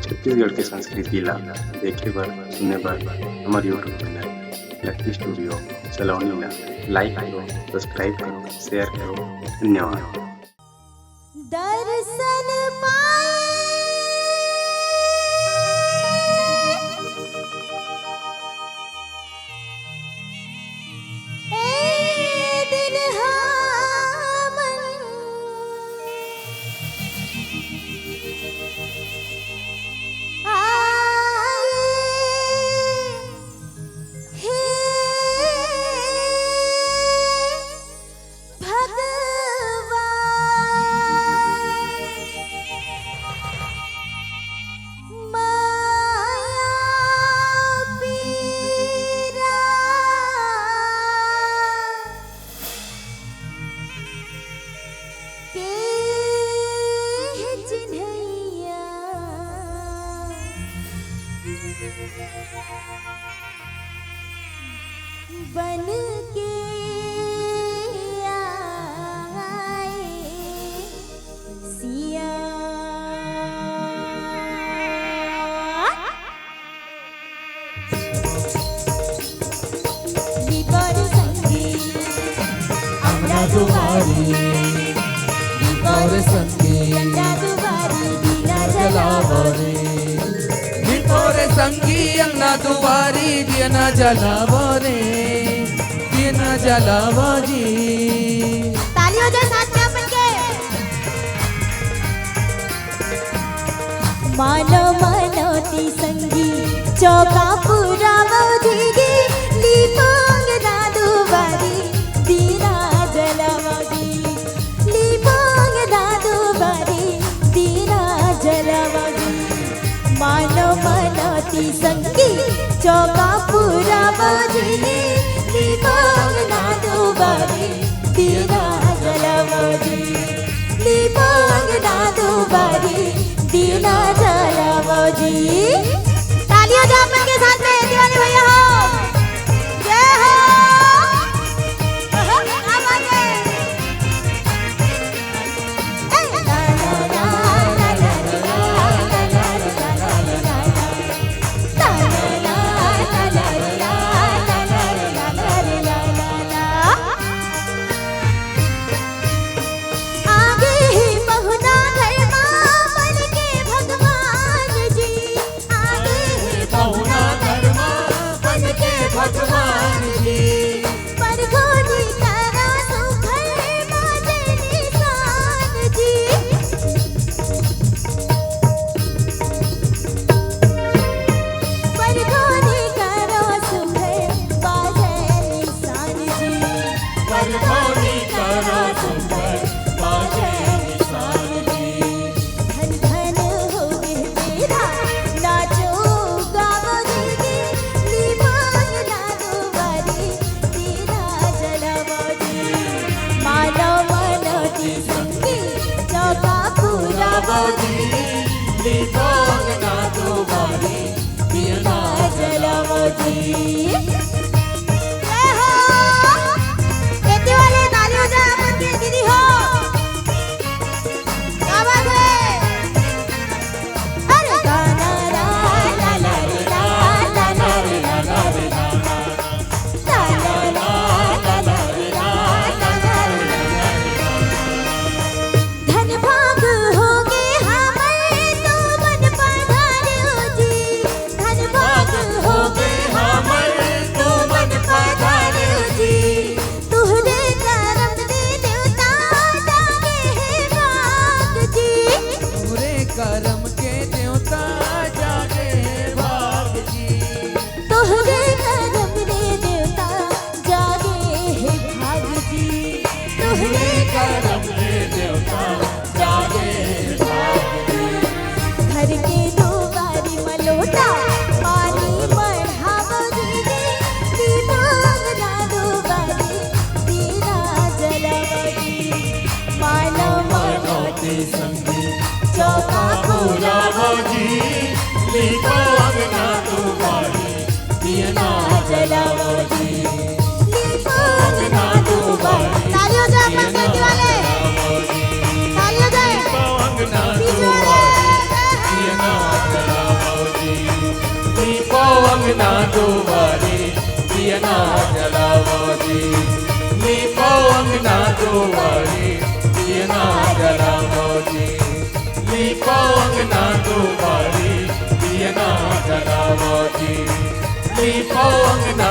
छत्तीसगढ़ के संस्कृति ला देखे बर सुने बर हमारे यूट्यूब चैनल लकी स्टूडियो सलोनी ला लाइक करो, सब्सक्राइब करो, शेयर करो। धन्यवाद। दर्शन पाए बन के आए सिया विपर संगी আমরা दुआरी विपर संगी दुबारी बिना जलावरे विपर संगी अंगना दुआरी दिया न जलावरे दिया न जलावरी। ताली हो जाए साथ में अपन के। मानो मनोती संगी चौका पूरा मौजीगी लीपोंग ना दुबारी दीना जलावरी लीपोंग ना दुबारी दीना जलावरी। मानो मनोती संगी चौका पूरा मौजीगी लीपोंग ना दुबारी दीना जलावरी लीपोंग ना दुबारी दीना जलावरी। तालियां जाप के साथ में दीवाने भैया हो जय हो। क्या बात है। ला ला ला ला ला आगे ही बहुना घर मां बन के भगवान जी आगे ही बहुना धर्मा बन के भगवान जी पर गोदी करा सुखर बाजे निशान जी पर गोदी करा सुखर बाजे निशान जी पर भोली करो सुंदर बाजे निशान जी। धन धन हो गए तेरा नाचो गावो दीदी लीमांग ना दुबारी तेरा जलावो जी। मानो मनोती संगी चौका पूरा बाजी लीपोंग ना दुबारी दिया न जलावो जी। जय हो। खेती वाले ताली हो जाए अपन की दीदी हो। क्या बात है। अरे गाना ला ला ला ला ला ला ला ला धन भाग हो गए हमर तो मन पधारियो जी धन भाग हो गए हमर तू मन पधारियो जी तुहरे करम दे देवता जागे है भाग जी पूरे कर्म के देवता जागे भाग जी तुहरे करम दे देवता जागे है भाग जी तुहरे कर्म के देवता जागे भाग जी। घर के दो बारी मलोटा पानी बढ़ावो दीदी दीवांग ना दुबारी दीना जलावो जी। मानो मनोती संगी चौका पूरा जी लीपोंग ना दुबारी दिया न जलावो जी लीपोंग ना दुबारी। ताली हो जाए अपन खेती वाले ताली हो जाए लीपोंग ना बीच वाले दिया न दुआरी दियना जलावो जी लीपो अंगना दुआरी दियना जलावो जी लीपो अंगना दुआरी दियना जलावो जी लीपो अंगना